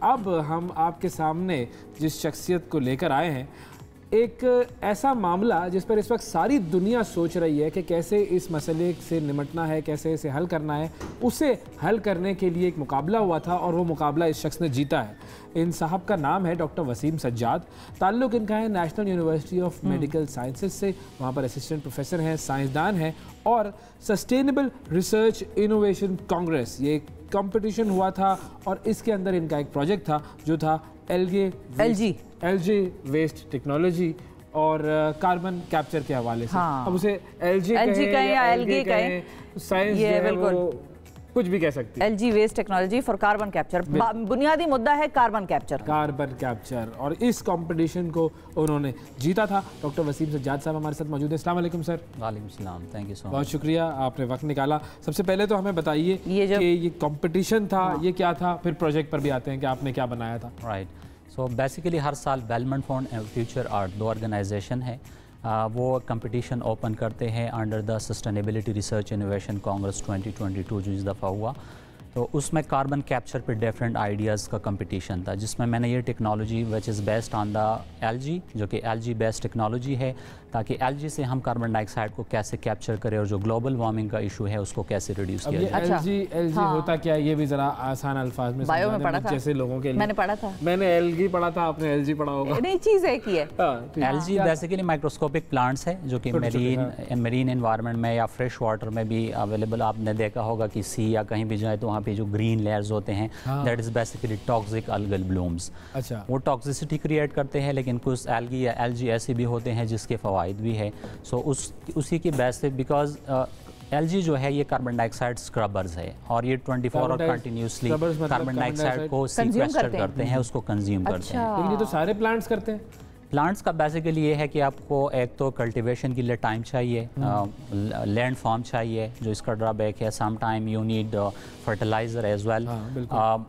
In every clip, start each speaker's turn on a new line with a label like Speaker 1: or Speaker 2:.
Speaker 1: अब हम आपके सामने जिस शख्सियत को लेकर आए हैं, एक ऐसा मामला जिस पर इस वक्त सारी दुनिया सोच रही है कि कैसे इस मसले से निपटना है, कैसे इसे हल करना है, उसे हल करने के लिए एक मुकाबला हुआ था और वो मुकाबला इस शख्स ने जीता है। इन साहब का नाम है डॉक्टर वसीम सज्जाद। ताल्लुक़ इनका है national university of medical sciences से, वहाँ पर असिस्टेंट प्रोफेसर हैं, साइंसदान हैं और सस्टेनेबल रिसर्च इनोवेशन कांग्रेस, ये कंपटीशन हुआ था और इसके अंदर इनका एक प्रोजेक्ट था जो था एलजी वेस्ट टेक्नोलॉजी और कार्बन कैप्चर के हवाले से। हाँ। अब उसे एलजी कहें या एलगी कहें, साइंस है वो कुछ भी कह सकती है।
Speaker 2: Algae waste technology for carbon capture, बुनियादी मुद्दा है कार्बन कैप्चर और इस कंपटीशन को उन्होंने जीता था। डॉक्टर वसीम सज्जाद साहब हमारे साथ मौजूद हैं। अस्सलाम वालेकुम सर।
Speaker 3: वालेकुम सलाम, थैंक यू सो मच।
Speaker 1: बहुत शुक्रिया, आपने वक्त निकाला। सबसे पहले तो हमें बताइए कि ये कंपटीशन था, ये क्या था, फिर प्रोजेक्ट पर भी आते हैं कि आपने क्या बनाया था।
Speaker 3: राइट, सो बेसिकली हर साल बेलमंट फंड एंड फ्यूचर आर्ट, दो ऑर्गेनाइजेशन है, वो कंपटीशन ओपन करते हैं under the sustainability research innovation Congress 2022 जो इस दफ़ा हुआ। तो उसमें कार्बन कैप्चर पे डिफरेंट आइडियाज़ का कंपटीशन था, जिसमें मैंने ये technology which is based on the LG, जो कि एलजी बेस्ड टेक्नोलॉजी है, ताकि एलजी से हम कार्बन डाइऑक्साइड को कैसे कैप्चर करें और जो ग्लोबल वार्मिंग का इशू है उसको कैसे रिड्यूस किया जाए।
Speaker 1: एलजी होता क्या है, ये भी ज़रा आसान अल्फाज में
Speaker 2: बायो में पढ़ा था
Speaker 1: जैसे लोगों के लिए।
Speaker 2: मैंने पढ़ा था,
Speaker 1: मैंने एलगी पढ़ा था, आपने एलजी पढ़ा होगा।
Speaker 2: नई चीज़ है की है।
Speaker 3: एलजी बेसिकली माइक्रोस्कोपिक प्लांट्स है जो कि मरीन एनवायरनमेंट में या फ्रेश वाटर में भी अवेलेबल। आपने देखा होगा कि सी या कहीं भी जाए तो वहाँ पे जो ग्रीन लेयर्स होते हैं, that is basically toxic algal blooms.
Speaker 1: अच्छा,
Speaker 3: वो टॉक्सिसिटी क्रिएट करते हैं, लेकिन कुछ एल्गी या एलजी ऐसे भी होते हैं जिसके फ़वाइद भी है। सो उसी की बेस से बिकॉज एलजी जो है ये कार्बन डाइऑक्साइड स्क्रबर्स है और ये 24 और कंटिन्यूसली कार्बन डाइऑक्साइड को सीक्वेस्टर करते हैं, उसको कंज्यूम करते हैं।
Speaker 1: लेकिन ये तो सारे प्लांट्स करते हैं।
Speaker 3: प्लांट्स का बेसिकली ये है कि आपको एक तो कल्टीवेशन के लिए टाइम चाहिए, लैंड फॉर्म चाहिए, जो इसका ड्रॉबैक है। Some time you need fertiliser as well.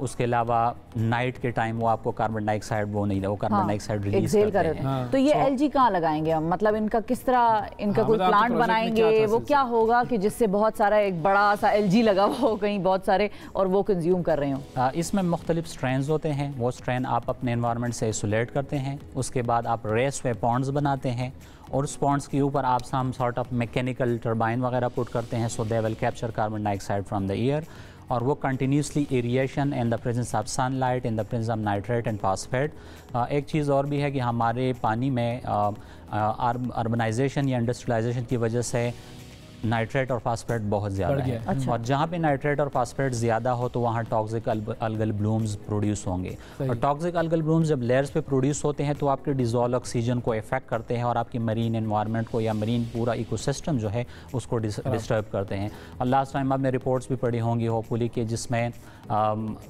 Speaker 3: उसके अलावा नाइट के टाइम वो आपको कार्बन डाइऑक्साइड वो नहीं, वो कार्बन डाइऑक्साइड रिलीज करते हैं।
Speaker 2: तो ये एलजी कहाँ लगाएंगे हम, मतलब इनका किस तरह, इनका कोई प्लांट बनाएंगे, वो क्या होगा कि जिससे बहुत सारा एक बड़ा सा एलजी लगा हो कहीं बहुत सारे और वो कंज्यूम कर रहे हो।
Speaker 3: इसमें मुख्तलिफ स्ट्रेन्स होते हैं, वो स्ट्रेन आप अपने एनवायरनमेंट से आइसोलेट करते हैं। उसके बाद आप रेस वे पॉन्ड्स बनाते हैं और उस पॉन्ड्स के ऊपर आप some sort of mechanical turbine वगैरह पुट करते हैं, so they will capture carbon dioxide from the air. और वो continuously aeration in the presence of sunlight, in the presence of nitrate and phosphate. एक चीज़ और भी है कि हमारे पानी में अर्बनाइजेशन या इंडस्ट्रियलाइजेशन की वजह से नाइट्रेट और फास्फेट बहुत ज़्यादा है। अच्छा। और जहाँ पे नाइट्रेट और फास्फेट ज़्यादा हो तो वहाँ टॉक्सिक अल्गल ब्लूम्स प्रोड्यूस होंगे और टॉक्सिक अल्गल ब्लूम्स जब लेयर्स पे प्रोड्यूस होते हैं तो आपके डिजोल्व ऑक्सीजन को इफेक्ट करते हैं और आपकी मरीन एनवायरनमेंट को या मरीन पूरा इकोसिस्टम जो है उसको डिस्टर्ब करते हैं। और लास्ट टाइम आपने रिपोर्ट्स भी पढ़ी होंगी होपफुली कि जिसमें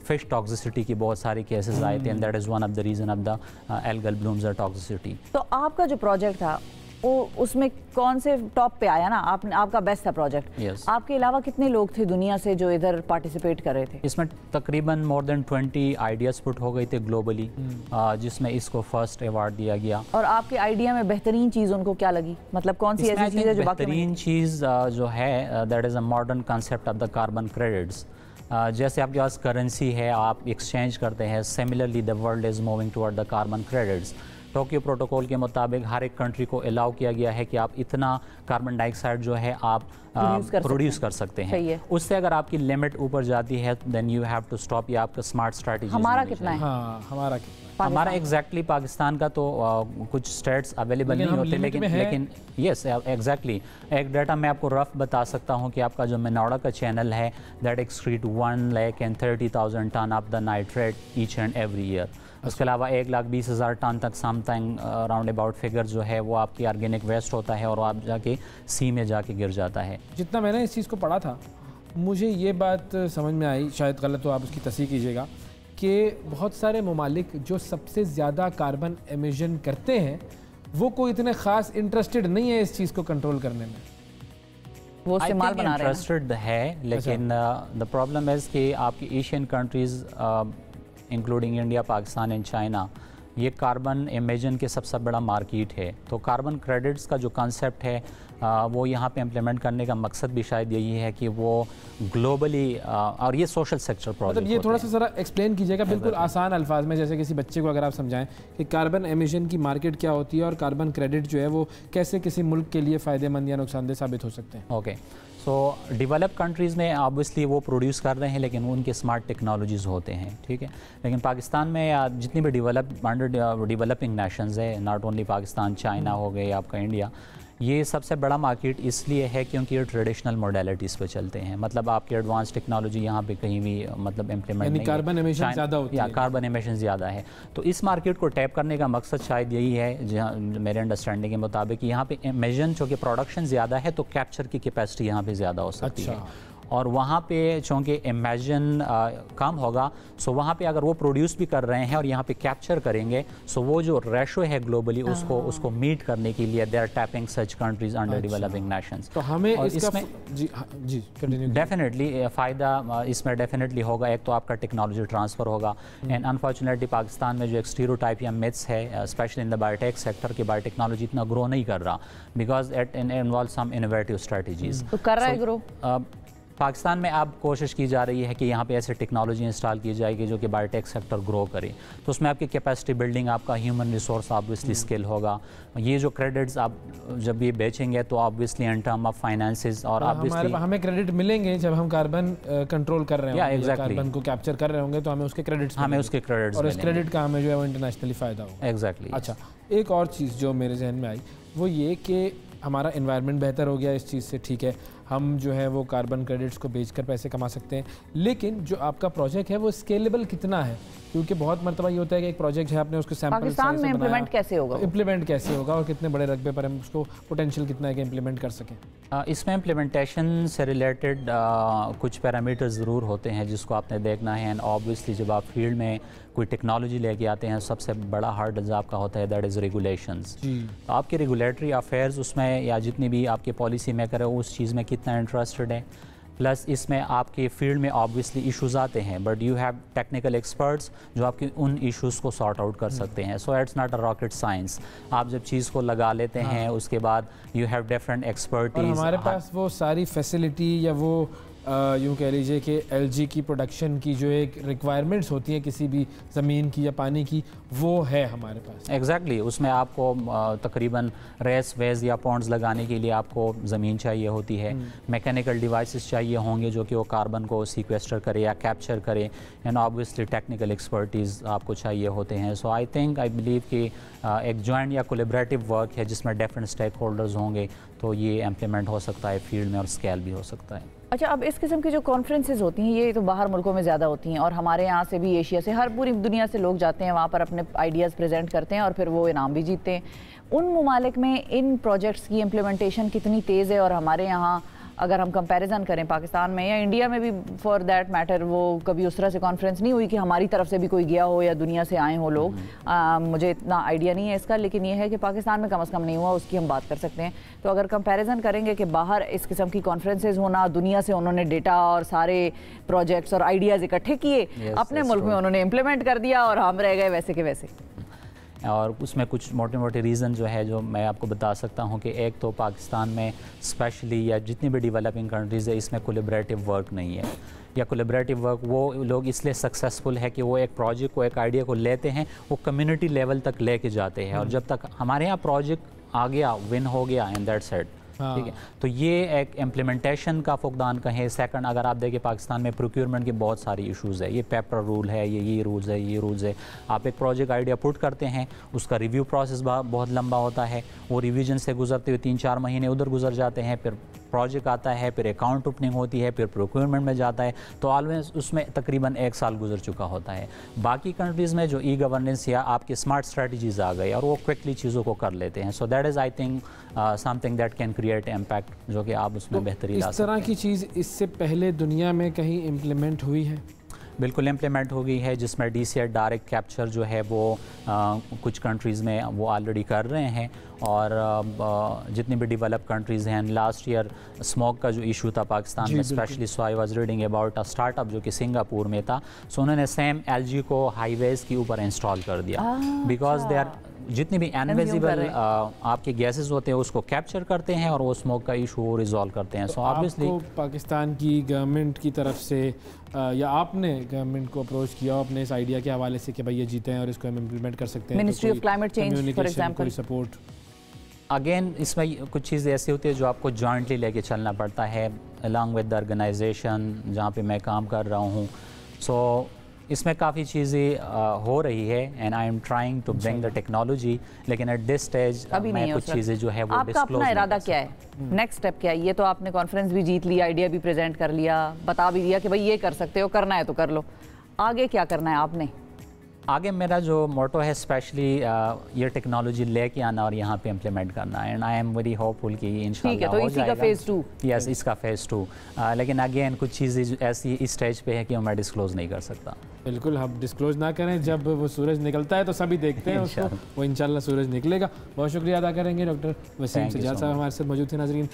Speaker 3: फिश टॉक्सिसिटी की बहुत सारे केसेस आए थे and that is one of the reason of the algal blooms और टॉक्सिसिटी।
Speaker 2: तो आपका जो प्रोजेक्ट था वो उसमें कौन से टॉप पे आया ना, आपका बेस्ट था प्रोजेक्ट।
Speaker 3: yes.
Speaker 2: आपके अलावा कितने लोग थे दुनिया से जो इधर पार्टिसिपेट कर रहे थे?
Speaker 3: इसमें तकरीबन मोर देन 20 आइडियाज़ पुट हो गए थे ग्लोबली, जिसमें इसको फर्स्ट अवार्ड दिया गया।
Speaker 2: और आपके आइडिया में बेहतरीन चीज़ उनको क्या लगी, मतलब कौन सी ऐसी चीज़ है जो
Speaker 3: बेहतरीन चीज़ जो है that is a modern concept of the carbon credits. जैसे आपके पास करेंसी है, आप एक्सचेंज करते हैं, similarly the world is moving toward the carbon credits. Tokyo protocol के मुताबिक हर एक कंट्री को अलाउ किया गया है कि आप इतना कार्बन डाइऑक्साइड जो है आप प्रोड्यूस कर सकते हैं। उससे अगर आपकी लिमिट ऊपर जाती है then you have to stop. ये आपका स्मार्ट स्ट्रैटेजी।
Speaker 2: हमारा कितना है?
Speaker 3: हमारा एग्जैक्टली पाकिस्तान का तो कुछ स्टेट्स अवेलेबल नहीं होते, लेकिन यस एग्जैक्टली एक डाटा मैं आपको रफ बता सकता हूँ कि आपका जो मेनौड़ा का चैनल है that excrete 1,30,000 ton of the nitrate each and every year. उसके अलावा 1,20,000 टन तक समथिंग राउंड अबाउट फिगर जो है वो आपकी ऑर्गेनिक वेस्ट होता है और आप जाके सी में जाके गिर जाता है।
Speaker 1: जितना मैंने इस चीज़ को पढ़ा था मुझे ये बात समझ में आई, शायद गलत हो आप उसकी तस्दीक कीजिएगा, कि बहुत सारे ममालिक जो सबसे ज़्यादा कार्बन एमिशन करते हैं वो कोई इतने ख़ास इंटरेस्टेड नहीं है इस चीज़ को कंट्रोल करने में।
Speaker 2: वो इस्तेमाल बना रहे हैं।
Speaker 3: इंटरेस्टेड है, लेकिन द प्रॉब्लम इज़ कि आपकी Asian countries including India, Pakistan and China, ये कार्बन एमिशन के सबसे बड़ा मार्केट है। तो कार्बन क्रेडिट्स का जो कॉन्सेप्ट है वो यहाँ पे इम्प्लीमेंट करने का मकसद भी शायद यही है कि वो ग्लोबली और ये सोशल सेक्टर प्रोजेक्ट।
Speaker 1: मतलब ये थोड़ा सा ज़रा एक्सप्लेन कीजिएगा बिल्कुल आसान अल्फाज में, जैसे किसी बच्चे को अगर आप समझाएं कि कार्बन एमिशन की मार्केट क्या होती है और कार्बन क्रेडिट जो है वो कैसे किसी मुल्क के लिए फ़ायदेमंद या नुकसानदेह साबित हो सकते हैं।
Speaker 3: ओके, सो डेवलप कंट्रीज़ में ऑब्वियसली वो प्रोड्यूस कर रहे हैं लेकिन उनके स्मार्ट टेक्नोलॉजीज़ होते हैं, ठीक है। लेकिन पाकिस्तान में या जितनी भी डेवलपिंग नेशंस है, नॉट ओनली पाकिस्तान, चाइना हो गए, आपका इंडिया, ये सबसे बड़ा मार्केट इसलिए है क्योंकि ये ट्रेडिशनल मॉडलिटीज़ पे चलते हैं। मतलब आपकी एडवांस टेक्नोलॉजी यहाँ पे कहीं भी मतलब इम्प्लीमेंट नहीं,
Speaker 1: कार्बन एमिशन ज़्यादा होती है,
Speaker 3: कार्बन एमिशन ज़्यादा है। तो इस मार्केट को टैप करने का मकसद शायद यही है, जहाँ मेरे अंडरस्टैंडिंग के मुताबिक यहाँ पे एमिशन चूँकि प्रोडक्शन ज़्यादा है तो कैप्चर की कैपेसिटी यहाँ पर ज़्यादा हो सकती है। और वहाँ पे चूँकि इमेजिन कम होगा, सो वहाँ पे अगर वो प्रोड्यूस भी कर रहे हैं और यहाँ पे कैप्चर करेंगे, सो वो जो रेशो है ग्लोबली उसको मीट करने के लिए they are tapping such countries under developing nations.
Speaker 1: तो हमें
Speaker 3: इसमें डेफिनेटली फ़ायदा इसमें डेफिनेटली होगा। एक तो आपका टेक्नोलॉजी ट्रांसफ़र होगा, एंड अनफॉर्चुनेटली पाकिस्तान में जो एक स्टीरियोटाइप या मिथ्स है specially in the biotech sector की बायोटेक्नोलॉजी इतना ग्रो नहीं कर रहा because it involve some innovative strategies.
Speaker 2: तो कर रहा है ग्रो
Speaker 3: पाकिस्तान में अब कोशिश की जा रही है कि यहाँ पे ऐसे टेक्नोलॉजी इंस्टॉल की जाएगी जो कि बायोटेक सेक्टर ग्रो करे। तो उसमें आपकी कैपेसिटी बिल्डिंग, आपका ह्यूमन रिसोर्स ऑब्वियसली स्किल होगा। ये जो क्रेडिट्स आप जब ये बेचेंगे तो obviously in term of finances और ऑब्वियसली
Speaker 1: हमें क्रेडिट मिलेंगे जब हम कार्बन कंट्रोल कर रहे हैं,
Speaker 3: एग्जैक्टली
Speaker 1: कार्बन को कैप्चर कर रहे होंगे तो हमें उसके क्रेडिट्स
Speaker 3: और
Speaker 1: इस क्रेडिट का हमें जो है वो इंटरनेशनली फ़ायदा होगा।
Speaker 3: एग्जैक्टली।
Speaker 1: अच्छा, एक और चीज़ जो मेरे जहन में आई वो ये कि हमारा एनवायरनमेंट बेहतर हो गया इस चीज़ से, ठीक है, हम जो है वो कार्बन क्रेडिट्स को बेचकर पैसे कमा सकते हैं, लेकिन जो आपका प्रोजेक्ट है वो स्केलेबल कितना है? क्योंकि बहुत मरतबा ये होता है कि एक प्रोजेक्ट है, आपने उसको सैंपल
Speaker 2: पाकिस्तान में इम्प्लीमेंट कैसे होगा,
Speaker 1: इम्प्लीमेंट कैसे होगा और कितने बड़े रकबे पर हम उसको पोटेंशियल कितना है कि इम्प्लीमेंट कर सकें?
Speaker 3: इसमें इम्प्लीमेंटेशन से रिलेटेड कुछ पैरामीटर्स ज़रूर होते हैं जिसको आपने देखना है। एंड ऑब्वियसली जब आप फील्ड में कोई टेक्नोलॉजी लेके आते हैं सबसे बड़ा हार्डल आपका होता है दैट इज़ रेगुलेशंस। तो आपके रेगुलेटरी अफेयर्स उसमें या जितनी भी आपके पॉलिसी मेकर है उस चीज़ में कितना इंटरेस्टेड है, प्लस इसमें आपके फील्ड में ऑब्वियसली इश्यूज आते हैं but you have technical experts जो आपके उन इश्यूज़ को सॉर्ट आउट कर सकते हैं। So it's not a rocket science. आप जब चीज़ को लगा लेते हैं उसके बाद यू हैव डिफरेंट एक्सपर्टीज।
Speaker 1: हमारे पास वो सारी फैसिलिटी या वो यूँ कह लीजिए कि एलजी की प्रोडक्शन की जो एक रिक्वायरमेंट्स होती हैं किसी भी ज़मीन की या पानी की, वो है हमारे पास।
Speaker 3: एग्जैक्टली उसमें आपको तकरीबन रेस वेज या पॉन्ड्स लगाने के लिए आपको ज़मीन चाहिए होती है, मैकेनिकल डिवाइसेस चाहिए होंगे जो कि वो कार्बन को सीक्वेस्टर करे या कैप्चर करे, एंड ऑब्वियसली टेक्निकल एक्सपर्टीज़ आपको चाहिए होते हैं। सो आई थिंक आई बिलीव कि एक जॉइंट या कोलैबोरेटिव वर्क है जिसमें डिफरेंट स्टेक होल्डर्स होंगे तो ये इम्प्लीमेंट हो सकता है फील्ड में और स्केल भी हो सकता है।
Speaker 2: अच्छा, अब इस किस्म की जो कॉन्फ्रेंसेज होती हैं ये तो बाहर मुल्कों में ज़्यादा होती हैं और हमारे यहाँ से भी, एशिया से, हर पूरी दुनिया से लोग जाते हैं वहाँ पर अपने आइडियाज़ प्रेजेंट करते हैं और फिर वो इनाम भी जीतते हैं। उन ममालिक में इन प्रोजेक्ट्स की इम्प्लीमेंटेशन कितनी तेज़ है और हमारे यहाँ अगर हम कंपैरिजन करें पाकिस्तान में या इंडिया में भी फॉर दैट मैटर, वो कभी उस तरह से कॉन्फ्रेंस नहीं हुई कि हमारी तरफ से भी कोई गया हो या दुनिया से आए हो लोग। मुझे इतना आइडिया नहीं है इसका, लेकिन ये है कि पाकिस्तान में कम से कम नहीं हुआ, उसकी हम बात कर सकते हैं। तो अगर कंपैरिजन करेंगे कि बाहर इस किस्म की कॉन्फ्रेंसेज होना, दुनिया से उन्होंने डेटा और सारे प्रोजेक्ट्स और आइडियाज़ इकट्ठे किए, अपने मुल्क में उन्होंने इम्प्लीमेंट कर दिया और हम रह गए वैसे के वैसे।
Speaker 3: और उसमें कुछ मोटे मोटे रीज़न जो है जो मैं आपको बता सकता हूँ कि एक तो पाकिस्तान में स्पेशली या जितनी भी डेवलपिंग कंट्रीज़ है इसमें कोलैबोरेटिव वर्क नहीं है, या कोलैबोरेटिव वर्क वो लोग इसलिए सक्सेसफुल है कि वो एक प्रोजेक्ट को, एक आइडिया को लेते हैं, वो कम्युनिटी लेवल तक लेके जाते हैं और जब तक हमारे यहाँ प्रोजेक्ट आ गया, विन हो गया, एंड दैट्स इट। ठीक है, तो ये एक इम्प्लीमेंटेशन का फुकदान कहें। सेकंड, अगर आप देखें पाकिस्तान में प्रोक्योरमेंट के बहुत सारे इश्यूज़ है, ये पेपर रूल है, ये रूल्स है, ये रूल्स है। आप एक प्रोजेक्ट आइडिया पुट करते हैं, उसका रिव्यू प्रोसेस बहुत लंबा होता है, वो रिवीजन से गुजरते हुए 3-4 महीने उधर गुजर जाते हैं, फिर प्रोजेक्ट आता है, फिर अकाउंट ओपनिंग होती है, फिर प्रोक्योरमेंट में जाता है, तो ऑलवेज उसमें तकरीबन 1 साल गुजर चुका होता है। बाकी कंट्रीज़ में जो ई गवर्नेंस या आपके स्मार्ट स्ट्रेटजीज़ आ गई और वो क्विकली चीज़ों को कर लेते हैं। So that is I think something that can create impact जो कि आप उसमें बेहतरी ला सकते हैं।
Speaker 1: इस तरह की चीज़ इससे पहले दुनिया में कहीं इम्प्लीमेंट हुई है?
Speaker 3: बिल्कुल इम्प्लीमेंट हो गई है, जिसमें DCI डायरेक्ट कैप्चर जो है वो कुछ कंट्रीज़ में वो ऑलरेडी कर रहे हैं, और जितनी भी डेवलप कंट्रीज़ हैं, लास्ट ईयर स्मोक का जो इशू था पाकिस्तान में specially, so I was reading about a startup जो कि सिंगापुर में था, सो उन्होंने सेम LG को हाईवेज़ के ऊपर इंस्टॉल कर दिया, बिकॉज दे आर जितनी भी इनविजिबल आपके गैसेस होते हैं उसको कैप्चर करते हैं और वो स्मोक का इशू रिजॉल्व करते हैं। सो ऑब्वियसली
Speaker 1: पाकिस्तान की गवर्नमेंट की तरफ से या आपने गवर्नमेंट को अप्रोच किया अपने इस आइडिया के हवाले से कि भाई ये जीते हैं और इसको हम इम्प्लीमेंट कर सकते हैं,
Speaker 2: ministry of climate change for example
Speaker 1: support?
Speaker 3: Again इसमें कुछ चीज़ें ऐसी होती है जो आपको जॉइंटली लेके चलना पड़ता है अलॉन्ग विद द ऑर्गेनाइजेशन जहाँ पे मैं काम कर रहा हूँ। सो इसमें काफ़ी चीज़ें हो रही है and I am trying to bring the technology, लेकिन एट दिस स्टेज मैं कुछ चीज़ें जो है वो
Speaker 2: आपका अपना इरादा क्या है, नेक्स्ट स्टेप क्या है? ये तो आपने कॉन्फ्रेंस भी जीत लिया, आइडिया भी प्रेजेंट कर लिया, बता भी दिया कि भाई ये कर सकते हो, करना है तो कर लो, आगे क्या करना है आपने?
Speaker 3: आगे मेरा जो मोटो है स्पेशली ये टेक्नोलॉजी लेके आना और यहाँ पे इम्प्लीमेंट करना, and I am very hopeful कि इंशाल्लाह हो जाएगा।
Speaker 2: फेज़ 2?
Speaker 3: यस, इसका फेज़ 2, लेकिन अगेन कुछ चीज़ें ऐसी इस स्टेज पे है कि मैं डिस्क्लोज नहीं कर सकता।
Speaker 1: बिल्कुल, हम डिस्क्लोज ना करें, जब वो सूरज निकलता है तो सभी देखते हैं उसको, वो इंशाल्लाह सूरज निकलेगा। बहुत शुक्रिया अदा करेंगे डॉक्टर वसीम सज्जाद साहब हमारे साथ मौजूद थे। नाज़रीन,